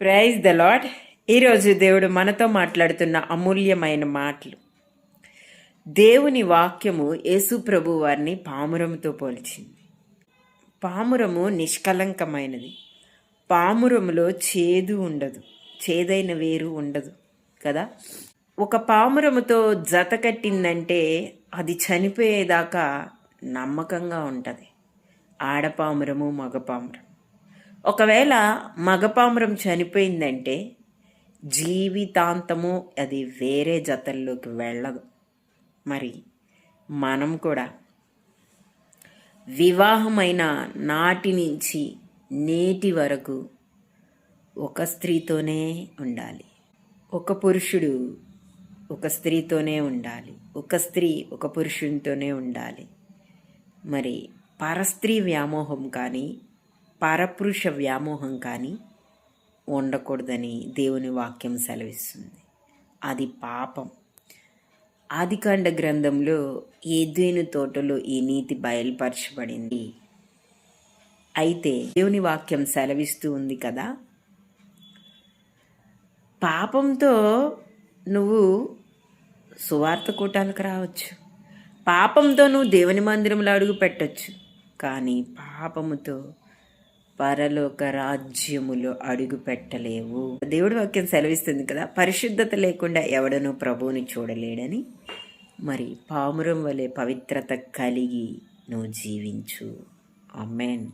Praise the lord. ఈరోజు దేవుడు మనతో మాట్లాడుతున్న అమూల్యమైన మాటలు. దేవుని వాక్యము యేసు ప్రభు వారిని పామురముతో పోల్చింది. పామురము నిష్కలంకమైనది. పామురములో చేదు ఉండదు, చేదైన వేరు ఉండదు కదా. ఒక పామురముతో జత కట్టిందంటే అది చనిపోయేదాకా నమ్మకంగా ఉంటుంది. ఆడపామురము, మగపామురం. ఒకవేళ మగపామురం చనిపోయిందంటే జీవితాంతము అది వేరే జతల్లోకి వెళ్ళదు. మరి మనం కూడా వివాహమైన నాటి నుంచి నేటి వరకు ఒక స్త్రీతోనే ఉండాలి. ఒక పురుషుడు ఒక స్త్రీతోనే ఉండాలి. ఒక స్త్రీ ఒక పురుషునితోనే ఉండాలి. మరి పరస్త్రీ వ్యామోహం కానీ పరపురుష వ్యామోహం కానీ ఉండకూడదని దేవుని వాక్యం సెలవిస్తుంది. అది పాపం. ఆదికాండ గ్రంథంలో ఏదెను తోటలో ఈ నీతి బయలుపరచబడింది. అయితే దేవుని వాక్యం సెలవిస్తూ ఉంది కదా, పాపంతో నువ్వు సువార్త కూటాలకు రావచ్చు, పాపంతో నువ్వు దేవుని మందిరంలో అడుగు పెట్టచ్చు, కానీ పాపముతో పరలోక రాజ్యములో అడుగు పెట్టలేవు. దేవుడి వాక్యం సెలవిస్తుంది కదా, పరిశుద్ధత లేకుండా ఎవడనూ ప్రభువుని చూడలేడని. మరి పామురం వలె పవిత్రత కలిగి నువ్వు జీవించు. ఆమేన్.